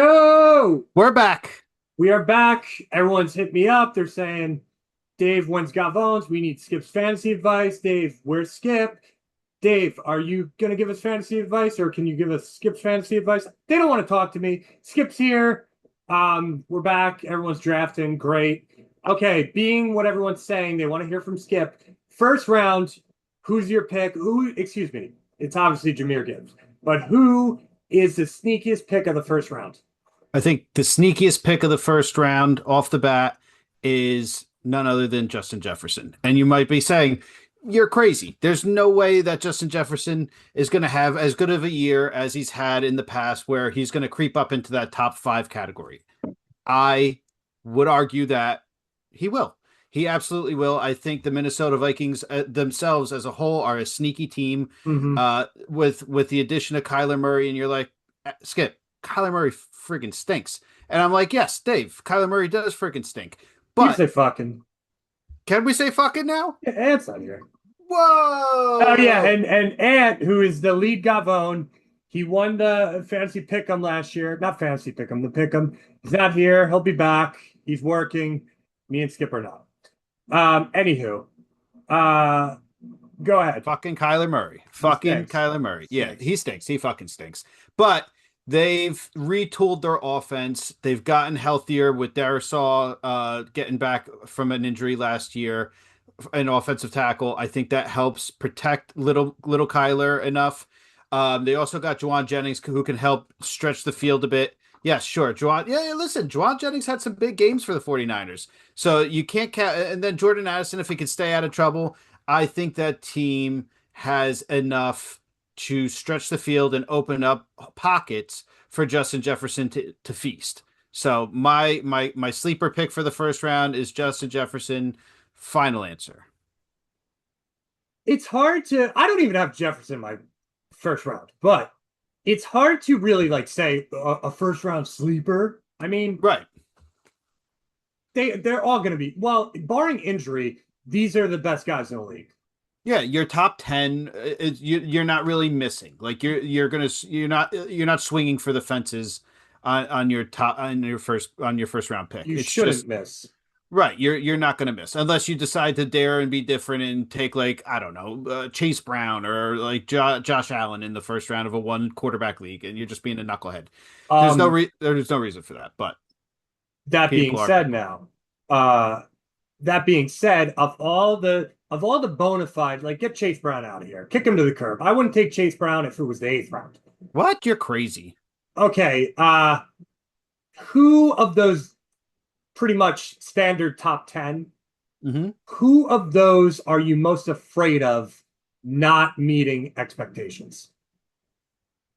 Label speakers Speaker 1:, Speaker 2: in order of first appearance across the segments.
Speaker 1: Yo,
Speaker 2: We're back.
Speaker 1: we are back. Everyone's hit me up. They're saying, Dave, when's Gavones? We need Skip's fantasy advice. Dave, where's Skip? Dave, are you going to give us fantasy advice or can you give us Skip's fantasy advice? They don't want to talk to me. Skip's here. We're back. Everyone's drafting. Great. Okay, being what everyone's saying, they want to hear from Skip. First round, who's your pick? Excuse me, it's obviously Jahmyr Gibbs, but who is the sneakiest pick of the first round?
Speaker 2: I think the sneakiest pick of the first round off the bat is none other than Justin Jefferson. And you might be saying, you're crazy. There's no way that Justin Jefferson is going to have as good of a year as he's had in the past, where he's going to creep up into that top five category. I would argue that he will. He absolutely will. I think the Minnesota Vikings themselves as a whole are a sneaky team
Speaker 1: Mm-hmm.
Speaker 2: with the addition of Kyler Murray. And you're like, Skip, Kyler Murray friggin' stinks. And I'm like, yes, Dave, Kyler Murray does friggin' stink.
Speaker 1: You
Speaker 2: But
Speaker 1: say fucking.
Speaker 2: can we say fucking now?
Speaker 1: Yeah, Ant's not here. Oh yeah,
Speaker 2: Whoa!
Speaker 1: and Ant, who is the lead Gavone, he won the fantasy pick'em last year. Not fantasy pick'em, the pick'em. He's not here. He'll be back. He's working. Me and Skip are not. Anywho, uh, go ahead.
Speaker 2: Fucking Kyler Murray.
Speaker 1: He
Speaker 2: Fucking
Speaker 1: stinks.
Speaker 2: Kyler Murray. Yeah,
Speaker 1: Stinks.
Speaker 2: he stinks. He fucking stinks. But they've retooled their offense. They've gotten healthier with Darisaw getting back from an injury last year, an offensive tackle. I think that helps protect little Kyler enough. They also got Juwan Jennings who can help stretch the field a bit. Yeah, sure. Juwan, yeah, listen, Juwan Jennings had some big games for the 49ers. So you can't count. And then Jordan Addison, if he can stay out of trouble, I think that team has enough to stretch the field and open up pockets for Justin Jefferson to feast. So my sleeper pick for the first round is Justin Jefferson. Final answer.
Speaker 1: It's hard to. I don't even have Jefferson in my first round, but it's hard to really like say a first round sleeper. I mean,
Speaker 2: Right.
Speaker 1: they're all going to be well, barring injury. These are the best guys in the league.
Speaker 2: Yeah, your top 10 you're not really missing. Like you're not swinging for the fences on your top on your first round pick.
Speaker 1: You
Speaker 2: It's
Speaker 1: shouldn't
Speaker 2: just
Speaker 1: miss.
Speaker 2: right. You're not going to miss unless you decide to dare and be different and take like I don't know Chase Brown or like Josh Allen in the first round of a one quarterback league, and you're just being a knucklehead.
Speaker 1: Um,
Speaker 2: There's no reason for that, but
Speaker 1: that being
Speaker 2: people are.
Speaker 1: said, now, uh, that being said, of all the bona fide, like get Chase Brown out of here, kick him to the curb. I wouldn't take Chase Brown if it was the eighth round.
Speaker 2: What? You're crazy.
Speaker 1: Okay, who of those pretty much standard top 10,
Speaker 2: Hmm.
Speaker 1: who of those are you most afraid of not meeting expectations?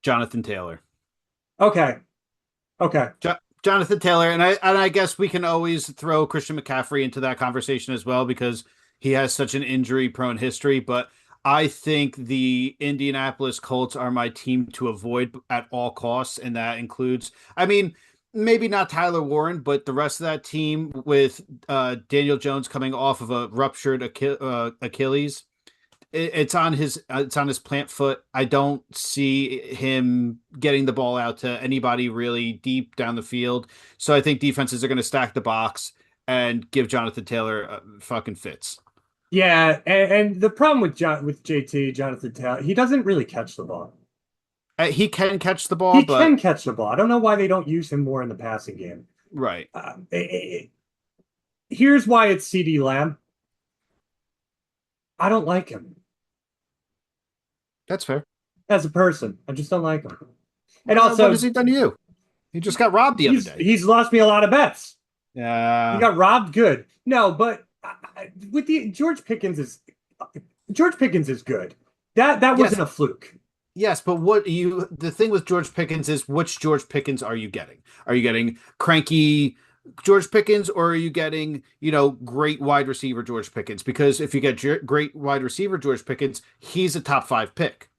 Speaker 2: Jonathan Taylor.
Speaker 1: Okay, okay.
Speaker 2: Jonathan Taylor, and I guess we can always throw Christian McCaffrey into that conversation as well because he has such an injury prone history. But I think the Indianapolis Colts are my team to avoid at all costs, and that includes, I mean, maybe not Tyler Warren, but the rest of that team with Daniel Jones coming off of a ruptured Achilles. It's on his plant foot. I don't see him getting the ball out to anybody really deep down the field. So I think defenses are going to stack the box and give Jonathan Taylor fucking fits.
Speaker 1: Yeah, and the problem with JT Jonathan Taylor, he doesn't really catch the ball.
Speaker 2: He can catch the ball,
Speaker 1: He can
Speaker 2: but
Speaker 1: catch the ball. I don't know why they don't use him more in the passing game.
Speaker 2: right.
Speaker 1: Uh, it- it- Here's why it's CD Lamb. I don't like him
Speaker 2: That's fair.
Speaker 1: as a person. I just don't like him. And
Speaker 2: What
Speaker 1: also,
Speaker 2: has he done to you? He just got robbed the other day.
Speaker 1: he's lost me a lot of bets. He
Speaker 2: Yeah.
Speaker 1: got robbed good. No, but with the George Pickens is good. That
Speaker 2: Yes.
Speaker 1: wasn't a fluke.
Speaker 2: Yes, but the thing with George Pickens is which George Pickens are you getting? Are you getting cranky George Pickens or are you getting, great wide receiver George Pickens? Because if you get great wide receiver George Pickens, he's a top five pick.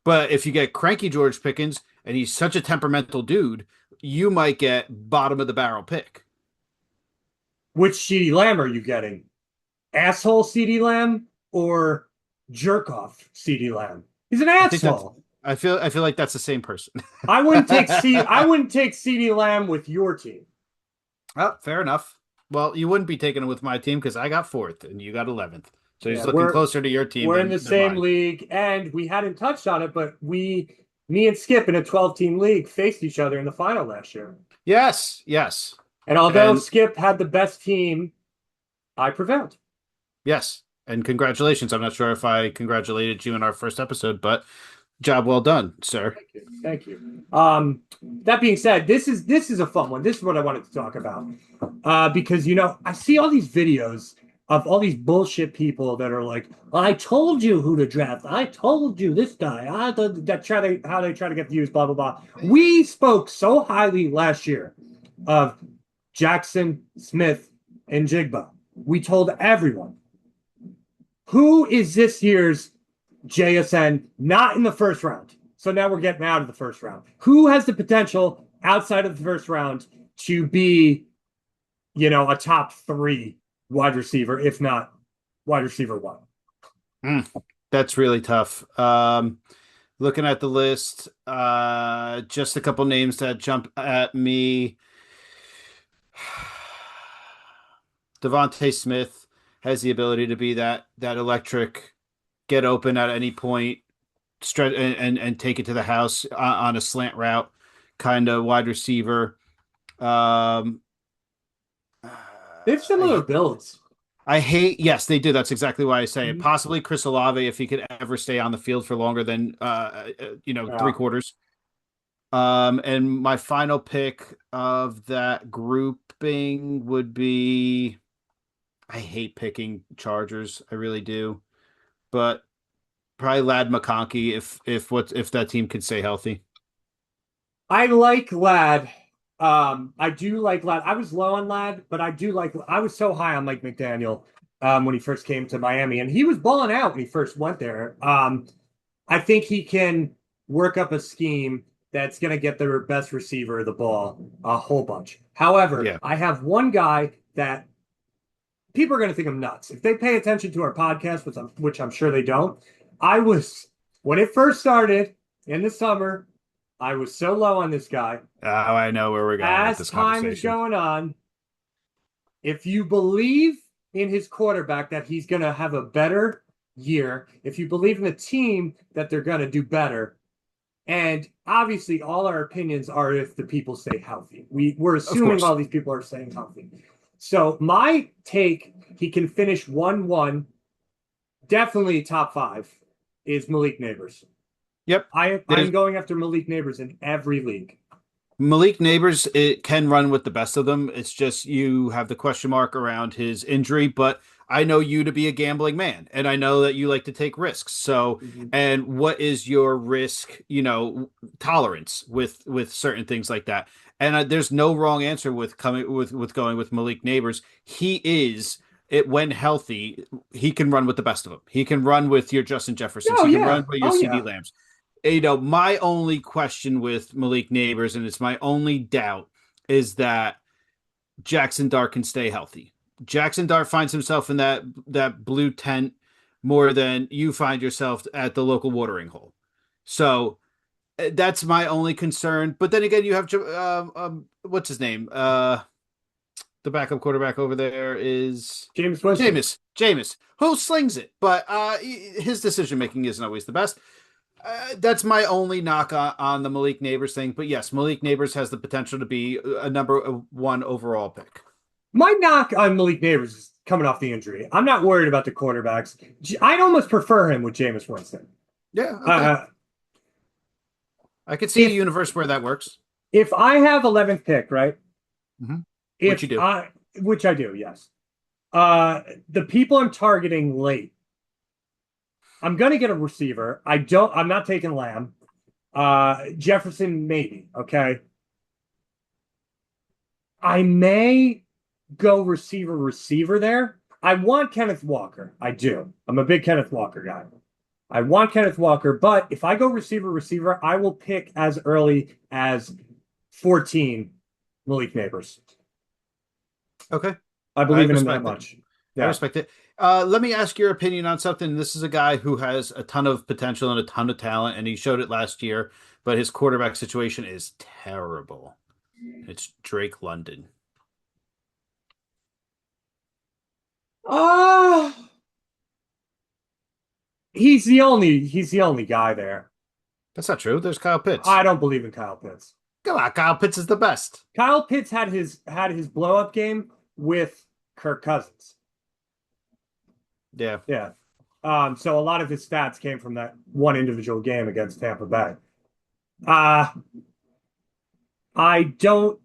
Speaker 2: But if you get cranky George Pickens and he's such a temperamental dude, you might get bottom of the barrel pick.
Speaker 1: Which CD Lamb are you getting? Asshole CD Lamb or jerk off CD Lamb? He's an
Speaker 2: I think that's
Speaker 1: asshole.
Speaker 2: I feel like that's the same person.
Speaker 1: I wouldn't take CeeDee Lamb with your team.
Speaker 2: Oh, fair enough. Well, you wouldn't be taking it with my team because I got fourth and you got 11th. So
Speaker 1: Yeah,
Speaker 2: he's looking closer to your team
Speaker 1: we're in the
Speaker 2: than
Speaker 1: same
Speaker 2: mine.
Speaker 1: league, and we hadn't touched on it, but me and Skip in a 12-team league faced each other in the final last year.
Speaker 2: Yes, yes.
Speaker 1: And although
Speaker 2: And
Speaker 1: Skip had the best team, I prevailed.
Speaker 2: yes. And congratulations. I'm not sure if I congratulated you in our first episode, but job well done, sir.
Speaker 1: Thank you. Thank you. That being said, this is a fun one. This is what I wanted to talk about. Because I see all these videos of all these bullshit people that are like, I told you who to draft. I told you this guy. How they try to get views, blah blah blah. We spoke so highly last year of Jackson Smith and Jigba. We told everyone. Who is this year's JSN not in the first round? So now we're getting out of the first round. Who has the potential outside of the first round to be, a top 3 wide receiver, if not wide receiver 1?
Speaker 2: That's really tough. Looking at the list, just a couple names that jump at me. Devontae Smith has the ability to be that electric, get open at any point, stretch and take it to the house on a slant route kind of wide receiver. Um,
Speaker 1: They have similar builds.
Speaker 2: Yes, they do. That's exactly why I say it.
Speaker 1: Mhm.
Speaker 2: Possibly Chris Olave if he could ever stay on the field for longer than
Speaker 1: Yeah.
Speaker 2: 3/4. And my final pick of that grouping would be, I hate picking Chargers. I really do. But probably Lad McConkey if that team could stay healthy.
Speaker 1: I like Lad. I do like Lad. I was low on Lad, but I was so high on Mike McDaniel when he first came to Miami, and he was balling out when he first went there. I think he can work up a scheme that's going to get the best receiver the ball a whole bunch. However,
Speaker 2: Yeah,
Speaker 1: I have one guy that people are going to think I'm nuts. If they pay attention to our podcast, which I'm sure they don't, when it first started in the summer, I was so low on this guy.
Speaker 2: I know where we're going with
Speaker 1: As
Speaker 2: this
Speaker 1: time is
Speaker 2: conversation.
Speaker 1: going on, if you believe in his quarterback that he's going to have a better year, if you believe in the team that they're going to do better, and obviously all our opinions are if the people stay healthy. We're
Speaker 2: Of
Speaker 1: assuming
Speaker 2: course.
Speaker 1: all these people are staying healthy. So my take, he can finish 1-1, definitely top 5, is Malik Neighbors.
Speaker 2: Yep.
Speaker 1: I'm going after Malik Neighbors in every league.
Speaker 2: Malik Neighbors, it can run with the best of them. It's just you have the question mark around his injury, but I know you to be a gambling man, and I know that you like to take risks. So,
Speaker 1: Mhm.
Speaker 2: and what is your risk, tolerance with certain things like that? And there's no wrong answer with coming with going with Malik Neighbors. He is it when healthy, he can run with the best of them. He can run with your Justin Jeffersons.
Speaker 1: Oh
Speaker 2: He can
Speaker 1: yeah.
Speaker 2: run with your
Speaker 1: Oh
Speaker 2: CD
Speaker 1: yeah.
Speaker 2: Lambs. My only question with Malik Neighbors, and it's my only doubt, is that Jackson Dart can stay healthy. Jackson Dart finds himself in that blue tent more than you find yourself at the local watering hole. So that's my only concern. But then again, you have what's his name? The backup quarterback over there is
Speaker 1: James Winston.
Speaker 2: Jameis, who slings it, but his decision making isn't always the best. That's my only knock on the Malik Neighbors thing. But yes, Malik Neighbors has the potential to be a number 1 overall pick.
Speaker 1: My knock on Malik Neighbors is coming off the injury. I'm not worried about the quarterbacks. I'd almost prefer him with Jameis Winston.
Speaker 2: Yeah, okay. I could see a
Speaker 1: If
Speaker 2: universe where that works.
Speaker 1: if I have 11th pick, right?
Speaker 2: Mm-hmm. Which you
Speaker 1: If
Speaker 2: do.
Speaker 1: which I do, yes. The people I'm targeting late, I'm gonna get a receiver. I'm not taking Lamb. Jefferson, maybe. Okay. I may go receiver there. I want Kenneth Walker. I do. I'm a big Kenneth Walker guy. I want Kenneth Walker, but if I go receiver, I will pick as early as 14 Malik Neighbors.
Speaker 2: Okay.
Speaker 1: I
Speaker 2: I
Speaker 1: believe in him that
Speaker 2: respect it.
Speaker 1: much.
Speaker 2: I
Speaker 1: Yeah.
Speaker 2: respect it. Let me ask your opinion on something. This is a guy who has a ton of potential and a ton of talent, and he showed it last year, but his quarterback situation is terrible. It's Drake London.
Speaker 1: Uh he's the only guy there.
Speaker 2: That's not true. There's Kyle Pitts.
Speaker 1: I don't believe in Kyle Pitts.
Speaker 2: Come on, Kyle Pitts is the best.
Speaker 1: Kyle Pitts had his blow up game with Kirk Cousins.
Speaker 2: Yeah.
Speaker 1: Yeah. So a lot of his stats came from that one individual game against Tampa Bay. Uh I don't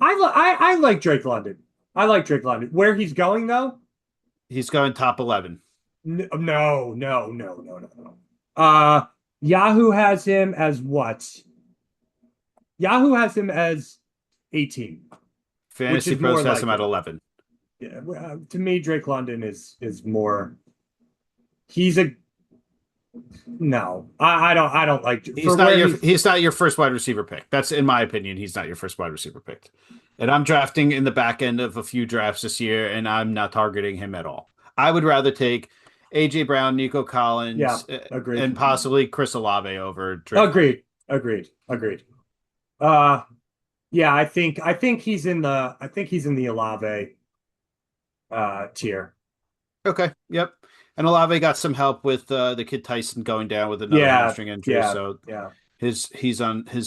Speaker 1: I like Drake London. I like Drake London. Where he's going though?
Speaker 2: He's going top 11.
Speaker 1: No. Yahoo has him as what? Yahoo has him as 18, which
Speaker 2: Fantasy
Speaker 1: is
Speaker 2: Pros
Speaker 1: more
Speaker 2: has him at
Speaker 1: likely.
Speaker 2: 11.
Speaker 1: Yeah, to me, Drake London is more. He's a no. I don't like
Speaker 2: He's not he's not your first wide receiver pick. That's in my opinion, he's not your first wide receiver pick. And I'm drafting in the back end of a few drafts this year, and I'm not targeting him at all. I would rather take AJ Brown, Nico Collins,
Speaker 1: Yeah, agreed.
Speaker 2: and possibly Chris Olave over Drake.
Speaker 1: Agreed. Uh yeah, I think he's in the Olave tier.
Speaker 2: Okay. Yep. And Olave got some help with the kid Tyson going down with another
Speaker 1: Yeah,
Speaker 2: hamstring injury,
Speaker 1: yeah,
Speaker 2: so
Speaker 1: yeah.
Speaker 2: his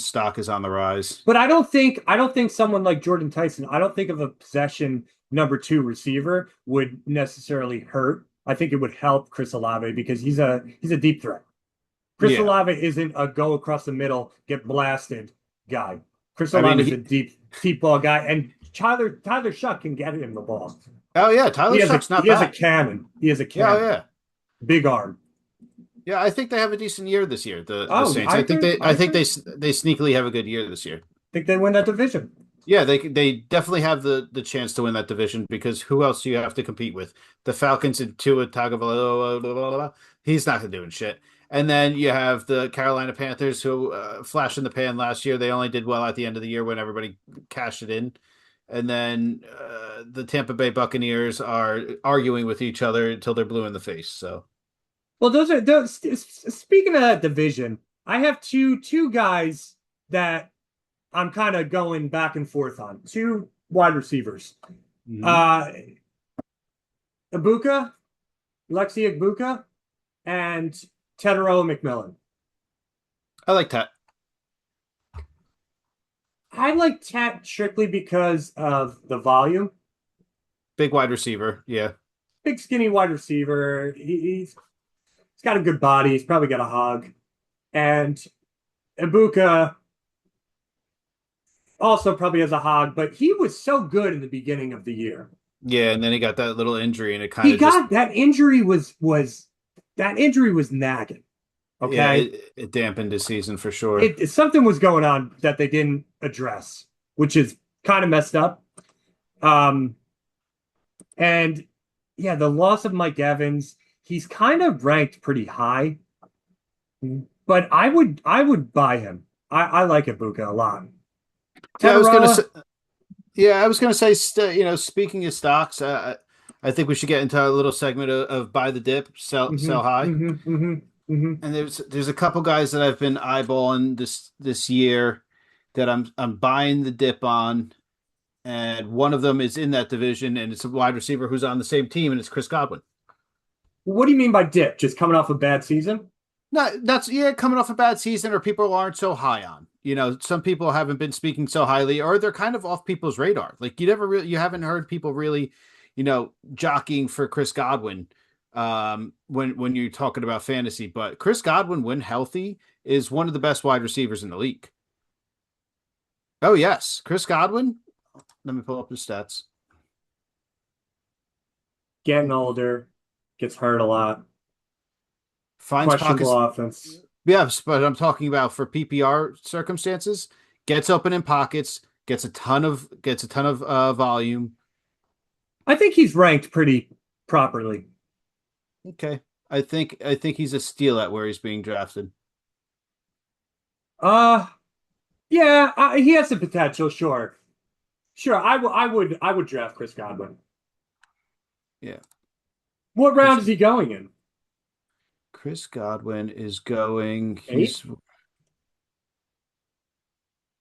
Speaker 2: stock is on the rise.
Speaker 1: But I don't think someone like Jordan Tyson, I don't think of a possession number two receiver would necessarily hurt. I think it would help Chris Olave because he's a deep threat. Chris
Speaker 2: Yeah.
Speaker 1: Olave isn't a go across the middle, get blasted guy. Chris
Speaker 2: I mean,
Speaker 1: Olave is a deep ball guy, and Tyler Shuck can get him the ball.
Speaker 2: oh yeah, Tyler Shuck's not
Speaker 1: he has a
Speaker 2: bad.
Speaker 1: cannon. He has a
Speaker 2: Yeah, oh,
Speaker 1: cannon.
Speaker 2: yeah.
Speaker 1: Big arm.
Speaker 2: Yeah, I think they have a decent year this year. The
Speaker 1: Oh,
Speaker 2: Saints.
Speaker 1: I
Speaker 2: I think
Speaker 1: agree.
Speaker 2: I think they sneakily have a good year this year.
Speaker 1: Think they win that division.
Speaker 2: Yeah, they definitely have the chance to win that division because who else do you have to compete with? The Falcons and Tua Tagovailoa. He's not doing shit. And then you have the Carolina Panthers who flashed in the pan last year. They only did well at the end of the year when everybody cashed it in. And then the Tampa Bay Buccaneers are arguing with each other until they're blue in the face. So
Speaker 1: Well, those. Speaking of that division, I have two guys that I'm kind of going back and forth on. Two wide receivers. Uh Ibuka, Lexi Ibuka, and Tedero McMillan.
Speaker 2: I like that.
Speaker 1: I like Ted strictly because of the volume.
Speaker 2: Big wide receiver. Yeah.
Speaker 1: Big skinny wide receiver. He's got a good body. He's probably got a hog. And Ibuka also probably has a hog, but he was so good in the beginning of the year.
Speaker 2: Yeah, and then he got that little injury and it kind
Speaker 1: He
Speaker 2: of
Speaker 1: got that injury was nagging. Okay.
Speaker 2: Yeah, it dampened his season for sure.
Speaker 1: Something was going on that they didn't address, which is kind of messed up. And yeah, the loss of Mike Evans, he's kind of ranked pretty high, but I would buy him. I like Ibuka a lot.
Speaker 2: Yeah,
Speaker 1: Tedera,
Speaker 2: I was gonna say, speaking of stocks, I think we should get into a little segment of buy the dip, sell high. And there's a couple guys that I've been eyeballing this year that I'm buying the dip on, and one of them is in that division, and it's a wide receiver who's on the same team, and it's Chris Godwin.
Speaker 1: What do you mean by dip? Just coming off a bad season?
Speaker 2: No, that's coming off a bad season, or people aren't so high on. Some people haven't been speaking so highly, or they're kind of off people's radar. Like you haven't heard people really, jockeying for Chris Godwin when you're talking about fantasy. But Chris Godwin, when healthy, is one of the best wide receivers in the league. Oh yes, Chris Godwin. Let me pull up his stats.
Speaker 1: Getting older, gets hurt a lot.
Speaker 2: Finds
Speaker 1: Questionable
Speaker 2: pockets.
Speaker 1: offense.
Speaker 2: Yes, but I'm talking about for PPR circumstances. Gets open in pockets. Gets a ton of volume.
Speaker 1: I think he's ranked pretty properly.
Speaker 2: Okay, I think he's a steal at where he's being drafted.
Speaker 1: Yeah, he has the potential. Sure. I would draft Chris Godwin.
Speaker 2: Yeah.
Speaker 1: What
Speaker 2: Chris,
Speaker 1: round is he going in?
Speaker 2: Chris Godwin is going.
Speaker 1: Eighth?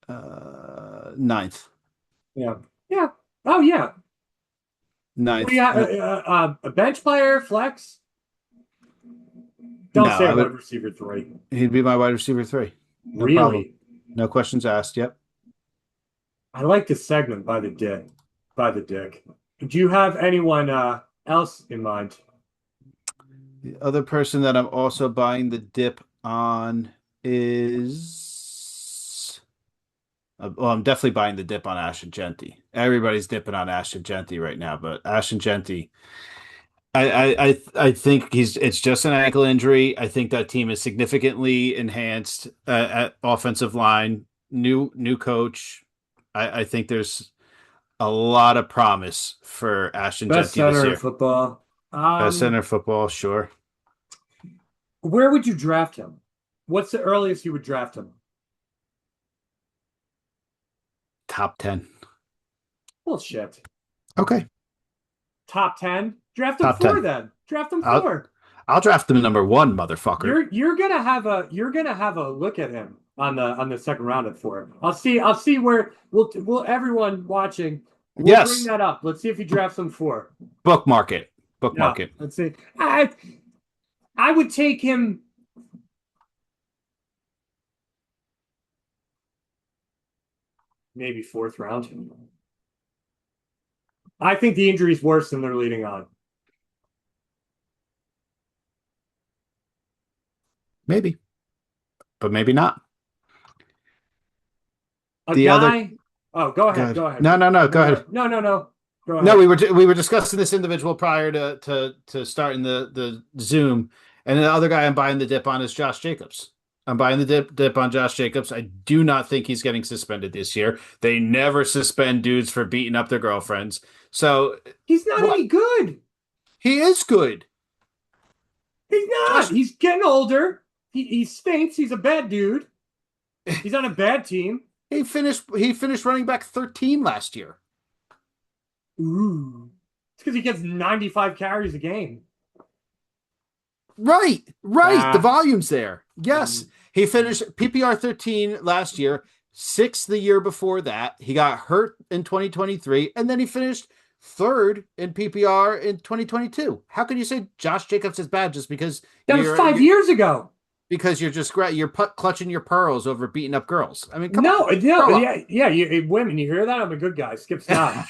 Speaker 2: He's ninth.
Speaker 1: Yeah. Yeah. Oh yeah. What do you
Speaker 2: Ninth.
Speaker 1: have? A bench player, flex? Don't
Speaker 2: No,
Speaker 1: say
Speaker 2: I
Speaker 1: a wide
Speaker 2: would.
Speaker 1: receiver three.
Speaker 2: He'd be my wide receiver three. No problem.
Speaker 1: Really?
Speaker 2: No questions asked. Yep.
Speaker 1: I like this segment by the dick. By the dick. Do you have anyone else in mind?
Speaker 2: The other person that I'm also buying the dip on is. Well, I'm definitely buying the dip on Ashton Genty. Everybody's dipping on Ashton Genty right now, but Ashton Genty, I think it's just an ankle injury. I think that team is significantly enhanced at offensive line, new coach. I think there's a lot of promise for Ashton
Speaker 1: Best
Speaker 2: Genty this
Speaker 1: center in
Speaker 2: year.
Speaker 1: football.
Speaker 2: Best center football, sure.
Speaker 1: Where would you draft him? What's the earliest you would draft him?
Speaker 2: Top 10.
Speaker 1: Bullshit.
Speaker 2: Okay.
Speaker 1: Top 10? Draft him
Speaker 2: Top
Speaker 1: four
Speaker 2: 10.
Speaker 1: then. Draft him
Speaker 2: I'll
Speaker 1: four.
Speaker 2: I'll draft them number one, motherfucker.
Speaker 1: You're gonna have a look at him on the second round at four. I'll see where we'll everyone watching. We'll bring
Speaker 2: Yes.
Speaker 1: that up. Let's see if he drafts him four.
Speaker 2: Bookmark it.
Speaker 1: Yeah,
Speaker 2: Bookmark it.
Speaker 1: let's see. I would take him. Maybe fourth round. I think the injury is worse than they're leading on.
Speaker 2: Maybe. But maybe not.
Speaker 1: A
Speaker 2: The other
Speaker 1: guy. Oh, go ahead. Go ahead.
Speaker 2: No, go ahead.
Speaker 1: No. Go ahead.
Speaker 2: No, we were discussing this individual prior to starting the Zoom, and the other guy I'm buying the dip on is Josh Jacobs. I'm buying the dip on Josh Jacobs. I do not think he's getting suspended this year. They never suspend dudes for beating up their girlfriends. So
Speaker 1: He's not any good.
Speaker 2: he is good.
Speaker 1: He's not. He's getting older. He stinks. He's a bad dude. He's on a bad team.
Speaker 2: He finished running back 13 last year.
Speaker 1: Ooh. It's because he gets 95 carries a game.
Speaker 2: Right.
Speaker 1: Ah.
Speaker 2: The volume's there. Yes. He finished PPR 13 last year, 6 the year before that. He got hurt in 2023, and then he finished third in PPR in 2022. How can you say Josh Jacobs is bad just because
Speaker 1: that was 5 years ago?
Speaker 2: Because you're clutching your pearls over beating up girls. I mean, come
Speaker 1: no,
Speaker 2: on.
Speaker 1: Yeah. Women, you hear that? I'm a good guy. Skip Scott.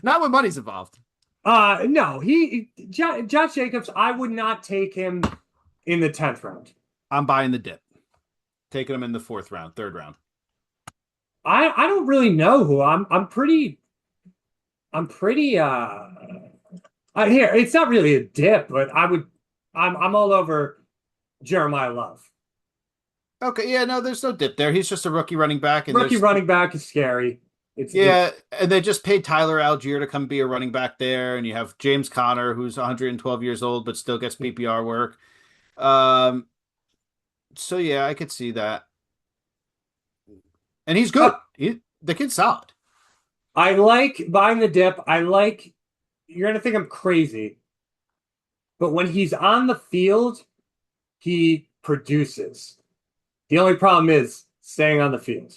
Speaker 2: Not when money's involved.
Speaker 1: No, Josh Jacobs. I would not take him in the 10th round.
Speaker 2: I'm buying the dip, taking him in the 4th round, 3rd round.
Speaker 1: I don't really know who I'm pretty. Here, it's not really a dip, but I'm all over Jeremiah Love.
Speaker 2: Okay, yeah, no, there's no dip there. He's just a rookie running back. And
Speaker 1: rookie running back is scary.
Speaker 2: And they just paid Tyler Algier to come be a running back there, and you have James Conner, who's 112 years old but still gets PPR work. So yeah, I could see that, and he's good. The kid's solid.
Speaker 1: I like buying the dip. You're gonna think I'm crazy, but when he's on the field, he produces. The only problem is staying on the field.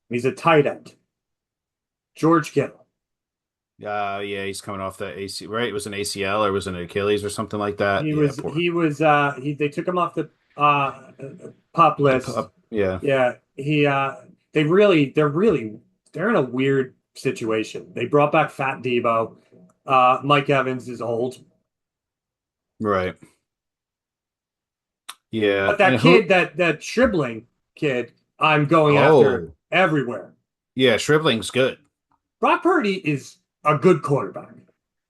Speaker 1: He's a tight end. George Kittle.
Speaker 2: Yeah, he's coming off the AC, right? It was an ACL or was it an Achilles or something like that.
Speaker 1: They took him off the pup list.
Speaker 2: Yeah.
Speaker 1: They're in a weird situation. They brought back Fat Debo. Mike Evans is old.
Speaker 2: Right. Yeah.
Speaker 1: But that Stribling kid, I'm going after everywhere.
Speaker 2: Yeah, Shribling's good.
Speaker 1: Brock Purdy is a good quarterback.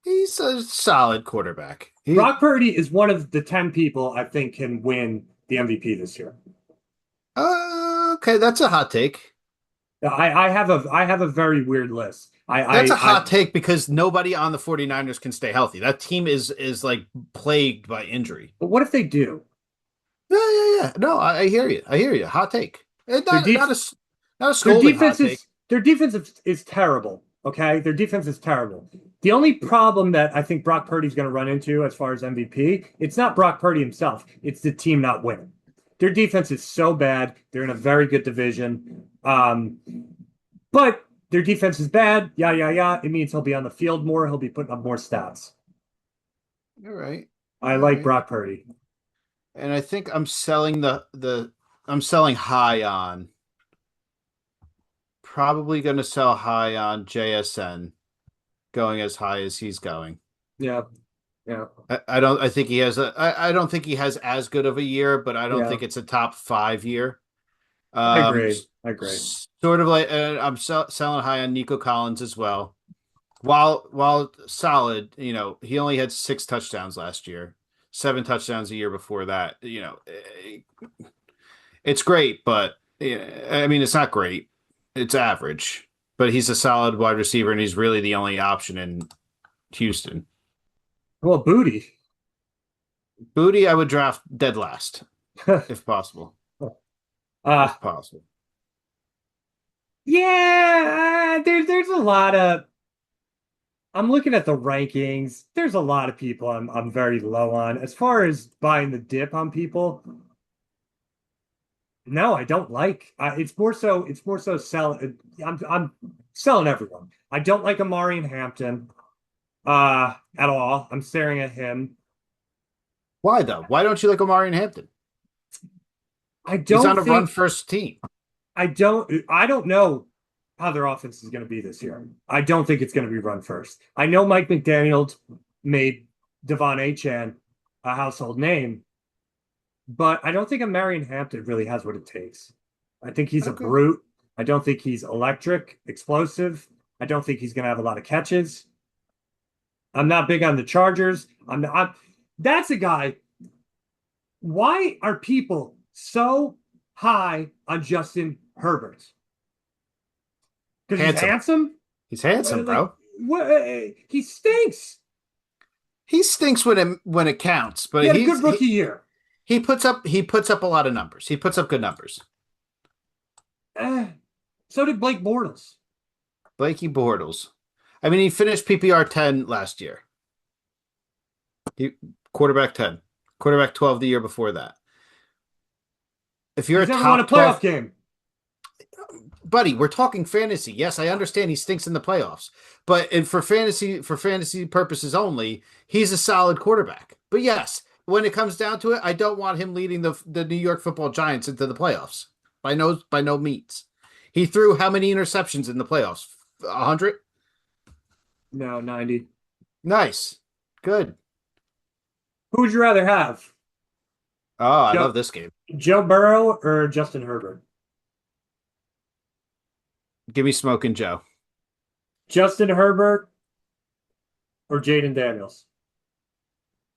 Speaker 2: He's a solid quarterback.
Speaker 1: Brock Purdy is one of the 10 people I think can win the MVP this year.
Speaker 2: Okay, that's a hot take.
Speaker 1: I have a very weird list.
Speaker 2: That's a hot take because nobody on the 49ers can stay healthy. That team is like plagued by injury.
Speaker 1: But what if they do?
Speaker 2: Yeah. No, I hear you. Not a scolding hot take.
Speaker 1: Their defense is terrible. Okay, their defense is terrible. The only problem that I think Brock Purdy's going to run into as far as MVP, it's not Brock Purdy himself, it's the team not winning. Their defense is so bad. They're in a very good division. But their defense is bad. Yeah, yeah, yeah. It means he'll be on the field more. He'll be putting up more stats.
Speaker 2: All right.
Speaker 1: I
Speaker 2: All
Speaker 1: like
Speaker 2: right.
Speaker 1: Brock Purdy.
Speaker 2: And I think I'm selling I'm selling high on. Probably going to sell high on JSN going as high as he's going.
Speaker 1: Yeah, yeah,
Speaker 2: I don't I think he has I don't think he has as good of a year, but I don't
Speaker 1: yeah.
Speaker 2: think it's a top 5 year.
Speaker 1: I
Speaker 2: Um
Speaker 1: agree. I agree.
Speaker 2: Sort of like I'm selling high on Nico Collins as well. While solid, he only had 6 touchdowns last year, 7 touchdowns a year before that. It's great, but I mean, it's not great. It's average, but he's a solid wide receiver, and he's really the only option in Houston.
Speaker 1: Well, Booty.
Speaker 2: Booty, I would draft dead last if possible.
Speaker 1: uh,
Speaker 2: If possible.
Speaker 1: yeah, there's a lot of I'm looking at the rankings. There's a lot of people I'm very low on. As far as buying the dip on people, no, I don't like. It's more so sell. I'm selling everyone. I don't like Amari and Hampton at all. I'm staring at him.
Speaker 2: Why though? Why don't you like Omari and Hampton?
Speaker 1: I
Speaker 2: He's
Speaker 1: don't
Speaker 2: on a run
Speaker 1: think
Speaker 2: first team.
Speaker 1: I don't know how their offense is going to be this year. I don't think it's going to be run first. I know Mike McDaniel made Devon Achane a household name, but I don't think a Marion Hampton really has what it takes. I think he's a
Speaker 2: Okay.
Speaker 1: brute. I don't think he's electric, explosive. I don't think he's going to have a lot of catches. I'm not big on the Chargers. That's a guy. Why are people so high on Justin Herbert? Because he's
Speaker 2: Handsome.
Speaker 1: handsome?
Speaker 2: He's handsome,
Speaker 1: Like,
Speaker 2: bro.
Speaker 1: what? He stinks.
Speaker 2: He stinks when it counts,
Speaker 1: He
Speaker 2: but
Speaker 1: had a good rookie year.
Speaker 2: he puts up a lot of numbers. He puts up good numbers.
Speaker 1: Eh, so did Blake Bortles.
Speaker 2: Blakey Bortles. I mean, he finished PPR 10 last year. He quarterback 10, quarterback 12 the year before that. If you're a
Speaker 1: He's never won a
Speaker 2: top
Speaker 1: playoff
Speaker 2: 12,
Speaker 1: game.
Speaker 2: buddy, we're talking fantasy. Yes, I understand he stinks in the playoffs, but for fantasy purposes only, he's a solid quarterback. But yes, when it comes down to it, I don't want him leading the New York Football Giants into the playoffs. By no means. He threw how many interceptions in the playoffs? 100?
Speaker 1: No, 90.
Speaker 2: Nice. Good.
Speaker 1: Who would you rather have?
Speaker 2: Oh, I
Speaker 1: Joe,
Speaker 2: love this game.
Speaker 1: Joe Burrow or Justin Herbert?
Speaker 2: Give me Smoking Joe.
Speaker 1: Justin Herbert or Jaden Daniels?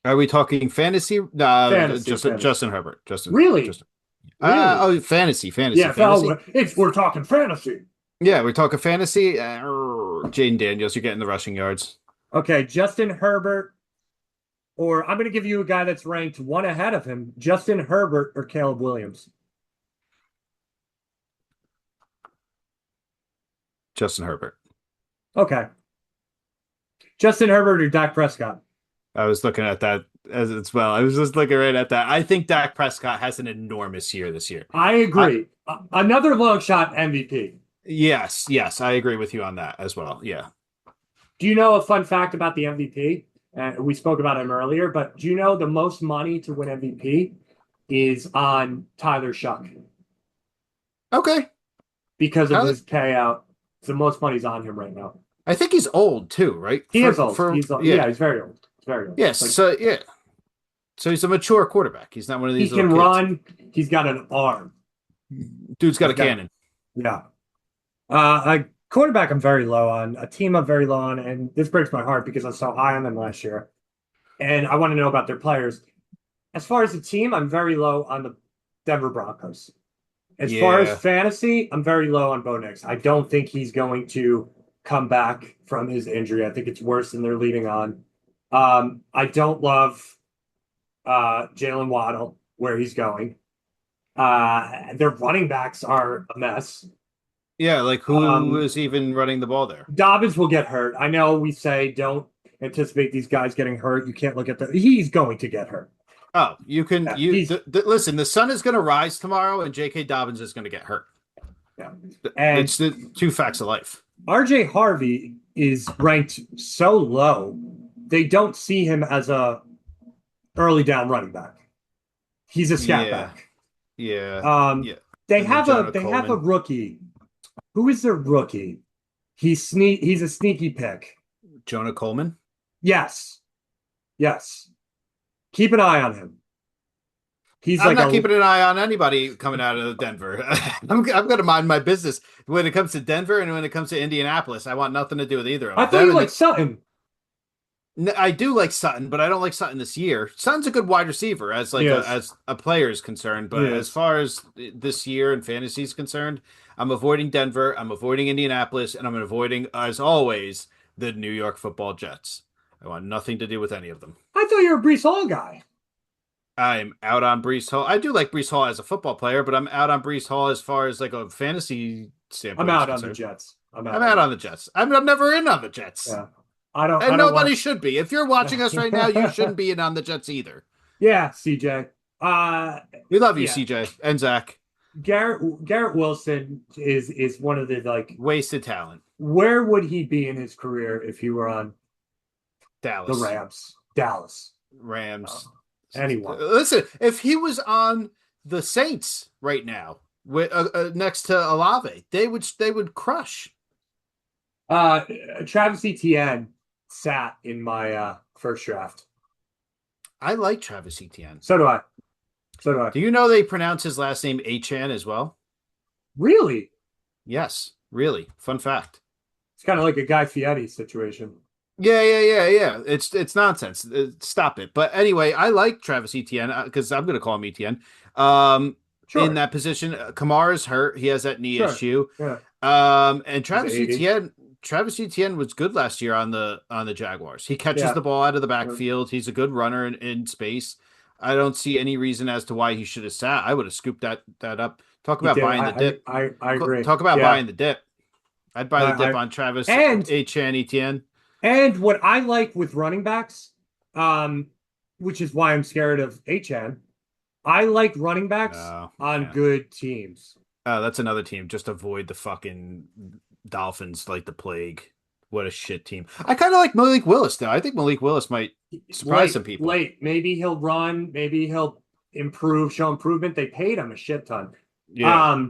Speaker 2: Are we talking fantasy?
Speaker 1: Fantasy,
Speaker 2: Justin
Speaker 1: fantasy.
Speaker 2: Justin Herbert.
Speaker 1: Really?
Speaker 2: Justin.
Speaker 1: Really?
Speaker 2: Oh, fantasy.
Speaker 1: Yeah,
Speaker 2: Fantasy.
Speaker 1: we're talking fantasy.
Speaker 2: Yeah, we're talking fantasy. Jaden Daniels, you're getting the rushing yards.
Speaker 1: Okay, Justin Herbert, or I'm going to give you a guy that's ranked one ahead of him, Justin Herbert or Caleb Williams.
Speaker 2: Justin Herbert.
Speaker 1: Okay. Justin Herbert or Dak Prescott?
Speaker 2: I was looking at that as well. I was just looking right at that. I think Dak Prescott has an enormous year this year.
Speaker 1: I agree. Another long shot MVP.
Speaker 2: Yes, I agree with you on that as well. Yeah.
Speaker 1: Do you know a fun fact about the MVP? We spoke about him earlier, but do you know the most money to win MVP is on Tyler Shuck
Speaker 2: Okay.
Speaker 1: because of
Speaker 2: Tyler-
Speaker 1: his payout? The most money's on him right now.
Speaker 2: I think he's old too, right?
Speaker 1: He is old. He's old.
Speaker 2: Yeah.
Speaker 1: Yeah, he's very old. He's very old.
Speaker 2: Yes.
Speaker 1: Like,
Speaker 2: So he's a mature quarterback. He's not one of
Speaker 1: he
Speaker 2: these
Speaker 1: can
Speaker 2: little kids.
Speaker 1: run. He's got an arm.
Speaker 2: Dude's got a
Speaker 1: He's got-
Speaker 2: cannon.
Speaker 1: Yeah. A quarterback I'm very low on, a team I'm very low on, and this breaks my heart because I was so high on them last year. And I want to know about their players. As far as the team, I'm very low on the Denver Broncos. As far
Speaker 2: Yeah.
Speaker 1: as fantasy, I'm very low on Bo Nix. I don't think he's going to come back from his injury. I think it's worse than they're leading on. I don't love Jalen Waddle, where he's going. Their running backs are a mess.
Speaker 2: Yeah, like who
Speaker 1: Um,
Speaker 2: is even running the ball there?
Speaker 1: Dobbins will get hurt. I know we say don't anticipate these guys getting hurt. You can't look at the. He's going to get hurt.
Speaker 2: Oh, you can
Speaker 1: Yeah,
Speaker 2: you
Speaker 1: he's
Speaker 2: listen. The sun is going to rise tomorrow, and J.K. Dobbins is going to get hurt.
Speaker 1: yeah. And
Speaker 2: It's the two facts of life.
Speaker 1: RJ Harvey is ranked so low, they don't see him as a early down running back. He's a scat
Speaker 2: Yeah,
Speaker 1: back.
Speaker 2: yeah,
Speaker 1: Um,
Speaker 2: yeah.
Speaker 1: they
Speaker 2: And then
Speaker 1: have a
Speaker 2: Jonah
Speaker 1: they have a
Speaker 2: Coleman,
Speaker 1: rookie. Who is their rookie? He's a sneaky pick.
Speaker 2: Jonah Coleman.
Speaker 1: Yes. Yes. Keep an eye on him. He's
Speaker 2: I'm
Speaker 1: like
Speaker 2: not
Speaker 1: a
Speaker 2: keeping an eye on anybody coming out of Denver. I'm going to mind my business when it comes to Denver and when it comes to Indianapolis. I want nothing to do with either
Speaker 1: I
Speaker 2: of
Speaker 1: thought
Speaker 2: them.
Speaker 1: you
Speaker 2: And
Speaker 1: liked Sutton.
Speaker 2: I do like Sutton, but I don't like Sutton this year. Sutton's a good wide receiver
Speaker 1: Yes,
Speaker 2: as a player is concerned,
Speaker 1: he
Speaker 2: but as
Speaker 1: is.
Speaker 2: far as this year and fantasy is concerned, I'm avoiding Denver, I'm avoiding Indianapolis, and I'm avoiding, as always, the New York Football Jets. I want nothing to do with any of them.
Speaker 1: I thought you were a Brees Hall guy.
Speaker 2: I'm out on Brees Hall. I do like Brees Hall as a football player, but I'm out on Brees Hall as far as like a fantasy
Speaker 1: I'm
Speaker 2: standpoint is
Speaker 1: out on the
Speaker 2: concerned.
Speaker 1: Jets. I'm out
Speaker 2: I'm
Speaker 1: on
Speaker 2: out
Speaker 1: the
Speaker 2: on the
Speaker 1: Jets.
Speaker 2: Jets. I'm never in on the Jets.
Speaker 1: Yeah. I
Speaker 2: And
Speaker 1: don't
Speaker 2: nobody
Speaker 1: want
Speaker 2: should be. If you're watching us right now, you shouldn't be in on the Jets either.
Speaker 1: Yeah, CJ.
Speaker 2: We love you,
Speaker 1: Yeah.
Speaker 2: CJ and Zach.
Speaker 1: Garrett Wilson is one of the like
Speaker 2: Wasted talent.
Speaker 1: where would he be in his career if he were on the
Speaker 2: Dallas.
Speaker 1: Rams? Dallas.
Speaker 2: Rams.
Speaker 1: Anyone.
Speaker 2: Listen, if he was on the Saints right now, with next to Olave, they would crush.
Speaker 1: Uh Travis Etienne sat in my first draft.
Speaker 2: I like Travis Etienne.
Speaker 1: So do I. So do I.
Speaker 2: Do you know they pronounce his last name Achan as well?
Speaker 1: Really?
Speaker 2: Yes, really. Fun fact.
Speaker 1: It's kind of like a Guy Fieri situation.
Speaker 2: Yeah. It's nonsense. Stop it. But anyway, I like Travis Etienne because I'm going to call him Etienne. Um, in
Speaker 1: Sure.
Speaker 2: that position, Kamara's hurt. He has that knee
Speaker 1: Sure.
Speaker 2: issue.
Speaker 1: Yeah.
Speaker 2: And
Speaker 1: He's 80.
Speaker 2: Travis Etienne was good last year on the Jaguars. He catches
Speaker 1: Yeah.
Speaker 2: the ball out of the backfield. He's a good runner in space. I don't see any reason as to why he should have sat. I would have scooped that up. Talk
Speaker 1: He
Speaker 2: about
Speaker 1: did.
Speaker 2: buying the dip.
Speaker 1: I agree.
Speaker 2: Talk about
Speaker 1: Yeah.
Speaker 2: buying the dip. I'd buy the dip on Travis
Speaker 1: And
Speaker 2: Etienne.
Speaker 1: and what I like with running backs, which is why I'm scared of HN, I like running backs on
Speaker 2: Yeah.
Speaker 1: good teams.
Speaker 2: That's another team. Just avoid the fucking Dolphins like the plague. What a shit team. I kind of like Malik Willis though. I think Malik Willis might surprise some people.
Speaker 1: Late. Maybe he'll run. Maybe he'll improve, show improvement. They paid him a shit ton.
Speaker 2: Yeah.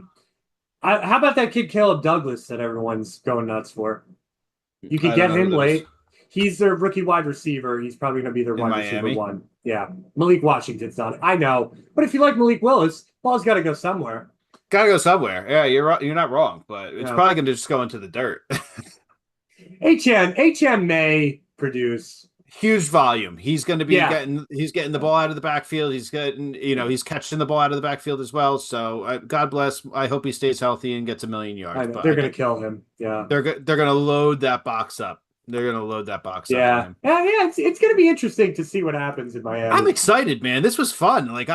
Speaker 1: How about that kid Caleb Douglas that everyone's going nuts for? You
Speaker 2: I
Speaker 1: could
Speaker 2: don't
Speaker 1: get
Speaker 2: know who
Speaker 1: him
Speaker 2: that
Speaker 1: late.
Speaker 2: is.
Speaker 1: He's their rookie wide receiver. He's probably going to be their
Speaker 2: In
Speaker 1: wide receiver
Speaker 2: Miami?
Speaker 1: one. Yeah. Malik Washington's on it. I know. But if you like Malik Willis, ball's got to go somewhere.
Speaker 2: Gotta go somewhere. Yeah, you're not wrong, but it's
Speaker 1: Yeah.
Speaker 2: probably gonna just go into the dirt.
Speaker 1: HM may produce.
Speaker 2: Huge volume. He's going to be
Speaker 1: Yeah.
Speaker 2: getting the ball out of the backfield. He's getting, he's catching the ball out of the backfield as well. So God bless. I hope he stays healthy and gets a million yards.
Speaker 1: I know.
Speaker 2: But
Speaker 1: They're going to kill him. Yeah.
Speaker 2: they're going to load that box up. They're going to load that box up. For
Speaker 1: Yeah.
Speaker 2: him.
Speaker 1: Yeah. It's going to be interesting to see what happens in Miami.
Speaker 2: I'm excited, man. This was fun. Like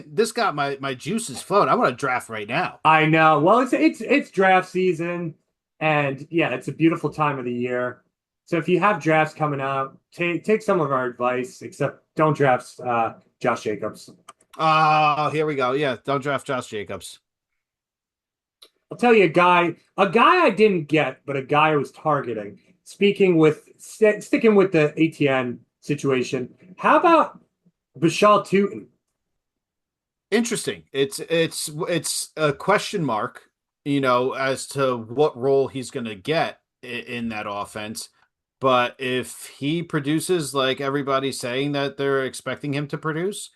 Speaker 2: this got my juices flowing. I want to draft right now.
Speaker 1: I know. Well, it's draft season, and yeah, it's a beautiful time of the year. So if you have drafts coming up, take some of our advice. Except don't draft Josh Jacobs.
Speaker 2: Oh, here we go. Yeah, don't draft Josh Jacobs.
Speaker 1: I'll tell you a guy I didn't get, but a guy I was targeting. Sticking with the ATN situation. How about Bashal Tootin?
Speaker 2: Interesting. It's a question mark, as to what role he's going to get in that offense. But if he produces like everybody's saying that they're expecting him to produce,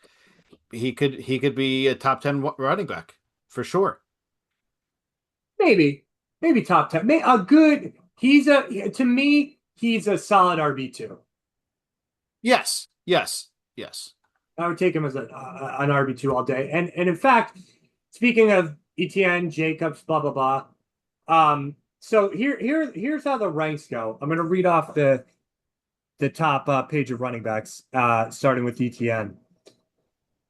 Speaker 2: he could be a top 10 running back for sure.
Speaker 1: Maybe top 10. A good. To me, he's a solid RB2.
Speaker 2: Yes.
Speaker 1: I would take him as an RB2 all day. And in fact, speaking of ETN, Jacobs, blah blah blah. So here's how the ranks go. I'm going to read off the top page of running backs, starting with ETN.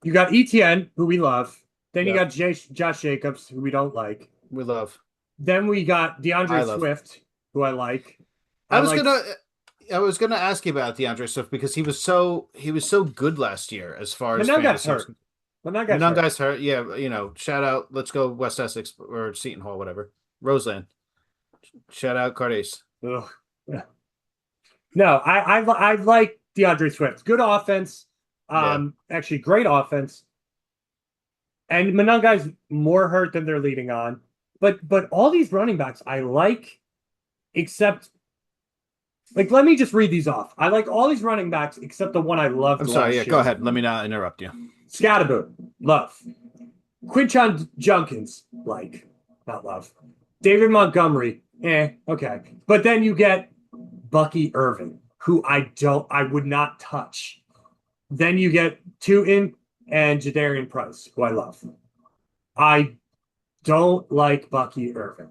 Speaker 1: You got ETN, who we love. Then you got Josh Jacobs, who we don't like.
Speaker 2: We love.
Speaker 1: Then we got
Speaker 2: I
Speaker 1: DeAndre
Speaker 2: love.
Speaker 1: Swift, who I like.
Speaker 2: I
Speaker 1: I
Speaker 2: was
Speaker 1: like
Speaker 2: gonna I was gonna ask you about DeAndre Swift because he was so good last year as far as
Speaker 1: Manel got
Speaker 2: fantasy was.
Speaker 1: hurt. Manel got
Speaker 2: Menung
Speaker 1: hurt.
Speaker 2: guys hurt. Yeah, shout out. Let's go West Essex or Seton Hall, whatever. Roseland. Shout out Cardace.
Speaker 1: Ugh. Yeah. No, I like DeAndre Swift. Good offense.
Speaker 2: Yeah.
Speaker 1: Actually, great offense. And Manungai's more hurt than they're leading on. But all these running backs I like, except like let me just read these off. I like all these running backs except the one I loved
Speaker 2: I'm sorry.
Speaker 1: last
Speaker 2: Yeah,
Speaker 1: year.
Speaker 2: go ahead. Let me not interrupt you.
Speaker 1: Scatterboot, love. Quinchon Junkins, like, not love. David Montgomery, okay. But then you get Bucky Irving, who I would not touch. Then you get Tootin and Jadarian Price, who I love. I don't like Bucky Irving.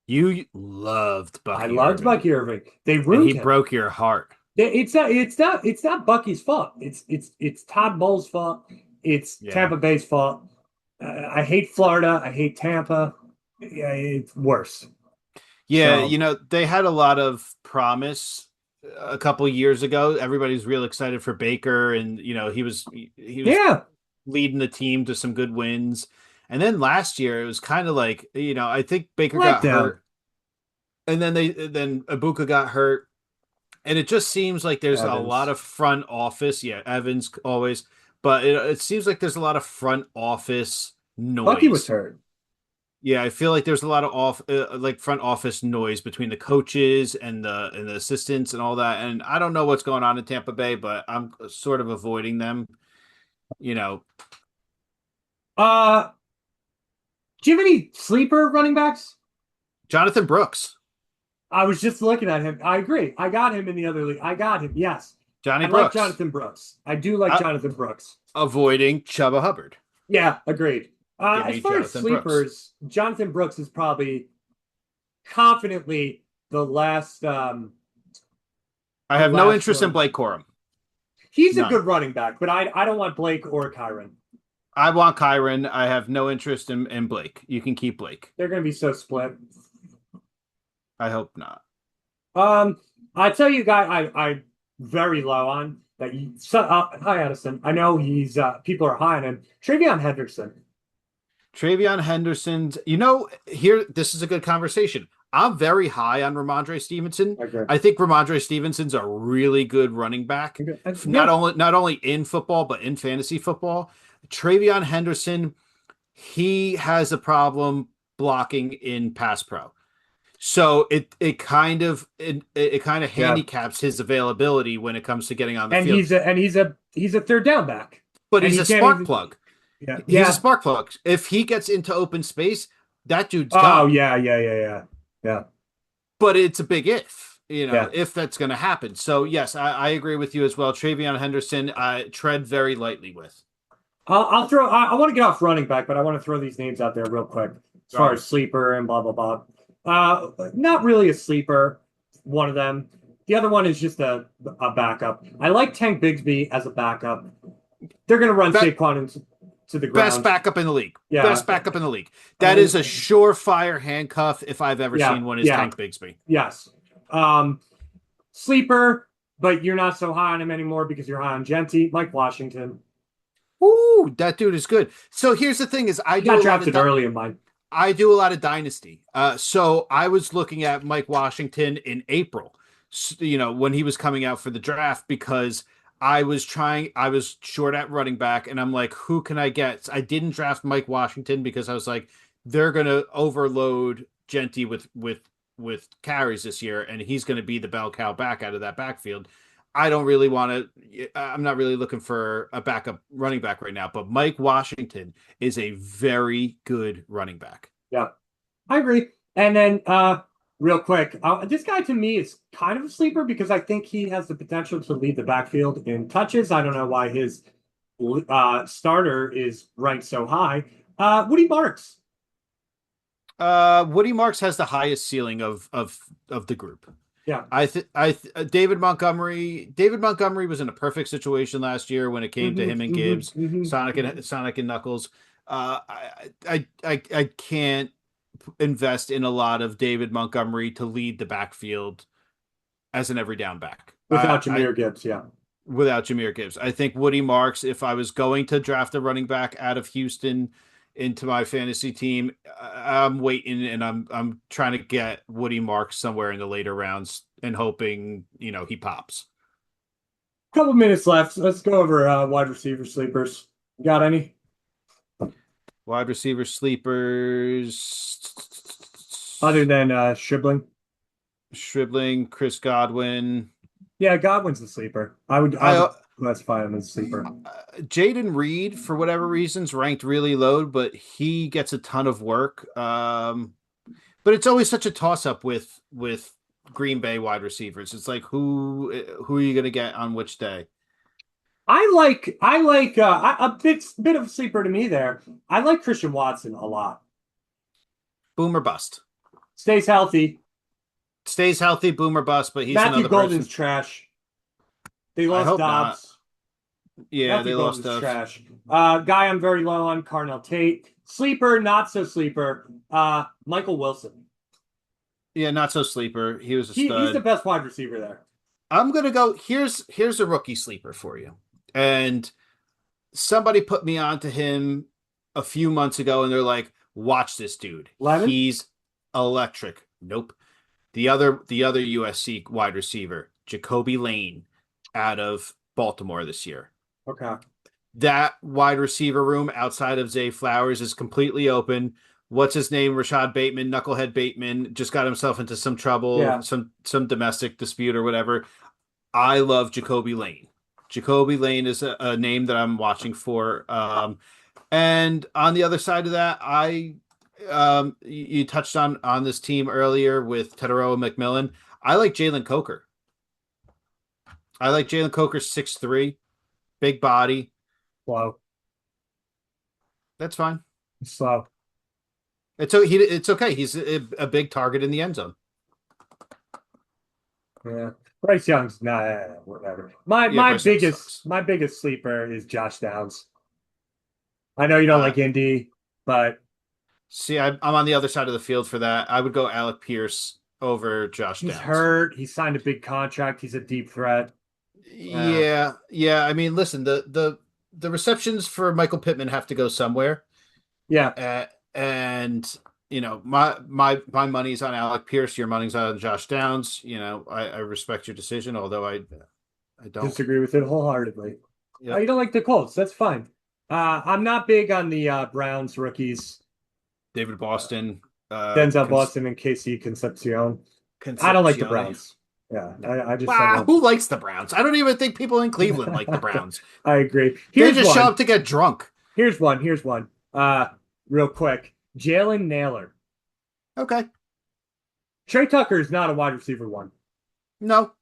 Speaker 2: You loved
Speaker 1: I
Speaker 2: Bucky
Speaker 1: loved
Speaker 2: Irving,
Speaker 1: Bucky Irving. They
Speaker 2: and
Speaker 1: ruined
Speaker 2: he
Speaker 1: him.
Speaker 2: broke your heart.
Speaker 1: It's not Bucky's fault. It's Todd Bowles' fault. It's
Speaker 2: Yeah.
Speaker 1: Tampa Bay's fault. I hate Florida. I hate Tampa. Yeah, it's worse.
Speaker 2: Yeah,
Speaker 1: So
Speaker 2: they had a lot of promise a couple years ago. Everybody's real excited for Baker, and he was
Speaker 1: yeah,
Speaker 2: leading the team to some good wins. And then last year it was kind of like, I think Baker got
Speaker 1: letdown.
Speaker 2: hurt, and then Ibuka got hurt, and it just seems like there's a lot
Speaker 1: Evans.
Speaker 2: of front office. Yeah, Evans always, but it seems like there's a lot of front office
Speaker 1: Bucky was
Speaker 2: noise.
Speaker 1: hurt.
Speaker 2: Yeah, I feel like there's a lot of like front office noise between the coaches and the assistants and all that. And I don't know what's going on in Tampa Bay, but I'm sort of avoiding them. You know,
Speaker 1: Uh, do you have any sleeper running backs?
Speaker 2: Jonathan Brooks,
Speaker 1: I was just looking at him. I agree. I got him in the other league. I got him. Yes.
Speaker 2: Johnny
Speaker 1: I like
Speaker 2: Brooks,
Speaker 1: Jonathan Brooks. I do like Jonathan Brooks.
Speaker 2: avoiding Chuba Hubbard.
Speaker 1: Yeah, agreed.
Speaker 2: Give
Speaker 1: As
Speaker 2: me
Speaker 1: far as
Speaker 2: Jonathan Brooks.
Speaker 1: sleepers, Jonathan Brooks is probably confidently
Speaker 2: I
Speaker 1: the
Speaker 2: have no
Speaker 1: last
Speaker 2: interest in
Speaker 1: one.
Speaker 2: Blake Corum.
Speaker 1: He's a
Speaker 2: None.
Speaker 1: good running back, but I don't want Blake or Kyron.
Speaker 2: I want Kyron. I have no interest in Blake. You can keep Blake.
Speaker 1: They're going to be so split.
Speaker 2: I hope not.
Speaker 1: I tell you, guy, I very low on that. Hi, Addison. I know he's people are high on him. Travion Henderson.
Speaker 2: Travion Henderson's, here, this is a good conversation. I'm very high on Ramondre Stevenson.
Speaker 1: Okay.
Speaker 2: I think Ramondre Stevenson's a really good running back.
Speaker 1: Okay.
Speaker 2: Not only in football, but in fantasy football. Travion Henderson, he has a problem blocking in pass pro. So it kind of handicaps his availability when it comes to getting on the
Speaker 1: And
Speaker 2: field.
Speaker 1: he's a third down back.
Speaker 2: But
Speaker 1: and
Speaker 2: he's
Speaker 1: he
Speaker 2: a
Speaker 1: can't
Speaker 2: spark
Speaker 1: even-
Speaker 2: plug.
Speaker 1: Yeah.
Speaker 2: He's a spark plug. If he gets into open space, that dude's
Speaker 1: Oh
Speaker 2: gone.
Speaker 1: yeah.
Speaker 2: But it's a big if,
Speaker 1: Yeah.
Speaker 2: if that's going to happen. So yes, I agree with you as well. Travion Henderson, tread very lightly with.
Speaker 1: I'll throw. I want to get off running back, but I want to throw these names out there real quick as far as sleeper and blah blah blah. Not really a sleeper. One of them. The other one is just a backup. I like Tank Bigsby as a backup. They're going to run Saquon into the ground.
Speaker 2: Best backup in the league.
Speaker 1: Yeah.
Speaker 2: Best backup in the league. That is a surefire handcuff if I've ever seen one. Is
Speaker 1: Yeah.
Speaker 2: Tank Bigsby.
Speaker 1: Yes. Sleeper, but you're not so high on him anymore because you're high on Genty, Mike Washington.
Speaker 2: Ooh, that dude is good. So here's the thing: is
Speaker 1: He got drafted early in mine.
Speaker 2: I do a lot of dynasty. So I was looking at Mike Washington in April, when he was coming out for the draft, because I was short at running back, and I'm like, who can I get? I didn't draft Mike Washington because I was like, they're going to overload Genty with carries this year, and he's going to be the bell cow back out of that backfield. I don't really want to. I'm not really looking for a backup running back right now, but Mike Washington is a very good running back.
Speaker 1: Yeah, I agree. And then, real quick, this guy to me is kind of a sleeper because I think he has the potential to lead the backfield in touches. I don't know why his starter is ranked so high. Woody Marks.
Speaker 2: Woody Marks has the highest ceiling of the group.
Speaker 1: Yeah,
Speaker 2: David Montgomery was in a perfect situation last year when it came to him and Gibbs, Sonic and Knuckles. I can't invest in a lot of David Montgomery to lead the backfield as an every down back.
Speaker 1: Without Jahmyr Gibbs, yeah.
Speaker 2: Without Jahmyr Gibbs. I think Woody Marks, if I was going to draft a running back out of Houston into my fantasy team, I'm waiting and I'm trying to get Woody Marks somewhere in the later rounds and hoping, he pops.
Speaker 1: Couple minutes left. Let's go over wide receiver sleepers. Got any?
Speaker 2: Wide receiver sleepers.
Speaker 1: Other than
Speaker 2: Stribling, Chris Godwin.
Speaker 1: Yeah, Godwin's a sleeper. I would classify him as a sleeper.
Speaker 2: Jaden Reed, for whatever reasons, ranked really low, but he gets a ton of work. But it's always such a toss-up with Green Bay wide receivers. It's like who are you going to get on which day?
Speaker 1: I like a bit of a sleeper to me there. I like Christian Watson a lot.
Speaker 2: Boom or bust.
Speaker 1: Stays healthy.
Speaker 2: Boom or bust, but he's
Speaker 1: Matthew
Speaker 2: another
Speaker 1: Golden's
Speaker 2: person.
Speaker 1: trash. They lost Dobbs.
Speaker 2: Not. Yeah,
Speaker 1: Matthew
Speaker 2: they
Speaker 1: Golden's
Speaker 2: lost Dobbs.
Speaker 1: trash. Guy I'm very low on, Carnell Tate. Sleeper, not so sleeper. Michael Wilson.
Speaker 2: Yeah, not so sleeper. He was a stud.
Speaker 1: He's the best wide receiver there.
Speaker 2: I'm gonna go. Here's a rookie sleeper for you. And somebody put me onto him a few months ago, and they're like, "Watch this dude.
Speaker 1: Lemon?
Speaker 2: He's electric." Nope. The other USC wide receiver, Jacoby Lane, out of Baltimore this year.
Speaker 1: Okay.
Speaker 2: That wide receiver room outside of Zay Flowers is completely open. What's his name? Rashad Bateman, Knucklehead Bateman, just got himself into some trouble, some domestic dispute or whatever. I love Jacoby Lane. Jacoby Lane is a name that I'm watching for. And on the other side of that, you touched on this team earlier with Teteroa McMillan. I like Jalen Coker. I like Jalen Coker 6'3", big body.
Speaker 1: Slow.
Speaker 2: That's fine.
Speaker 1: Slow.
Speaker 2: It's okay. He's a big target in the end zone.
Speaker 1: Yeah. Bryce Young's whatever. My biggest sleeper is Josh Downs. I know you don't like Indy, but
Speaker 2: see, I'm on the other side of the field for that. I would go Alec Pierce over Josh Downs.
Speaker 1: He's hurt. He signed a big contract. He's a deep threat.
Speaker 2: Yeah. I mean, listen, the receptions for Michael Pittman have to go somewhere.
Speaker 1: Yeah.
Speaker 2: And my money's on Alec Pierce. Your money's on Josh Downs. I respect your decision, although I don't
Speaker 1: disagree with it wholeheartedly.
Speaker 2: Yep.
Speaker 1: You don't like the Colts. That's fine. I'm not big on the Browns rookies.
Speaker 2: David Boston,
Speaker 1: Denzel Boston, and Casey Concepcion. I don't like the Browns. Yeah, I just
Speaker 2: who likes the Browns? I don't even think people in Cleveland like the Browns.
Speaker 1: I agree.
Speaker 2: They just show up to get drunk.
Speaker 1: Here's one. Real quick. Jalen Nailor.
Speaker 2: Okay.
Speaker 1: Trey Tucker is not a wide receiver one.
Speaker 2: No,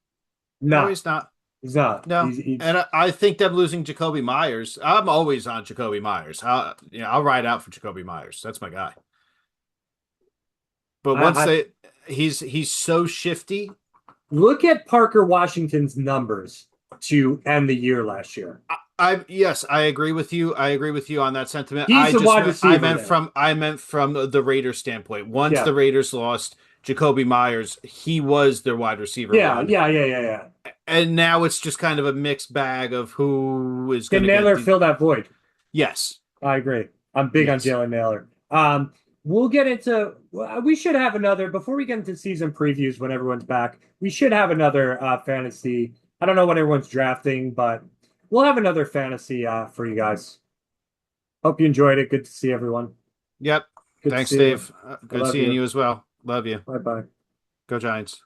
Speaker 2: he's not.
Speaker 1: He's not.
Speaker 2: No, and I think them losing Jacoby Myers. I'm always on Jacoby Myers. I'll ride out for Jacoby Myers. That's my guy. But he's so shifty.
Speaker 1: Look at Parker Washington's numbers to end the year last year.
Speaker 2: Yes, I agree with you. I agree with you on that sentiment.
Speaker 1: He's wide receiver.
Speaker 2: I meant from the Raiders standpoint. Once the Raiders lost Jacoby Myers, he was their wide receiver.
Speaker 1: Yeah.
Speaker 2: And now it's just kind of a mixed bag of who is going to
Speaker 1: Nailor fill that void.
Speaker 2: Yes,
Speaker 1: I agree. I'm big on Jalen Nailor. We'll get into. We should have another before we get into season previews when everyone's back. We should have another fantasy. I don't know what everyone's drafting, but we'll have another fantasy for you guys. Hope you enjoyed it. Good to see everyone.
Speaker 2: Yep. Thanks, Dave. Good seeing you as well. Love you.
Speaker 1: Bye-bye.
Speaker 2: Go Giants.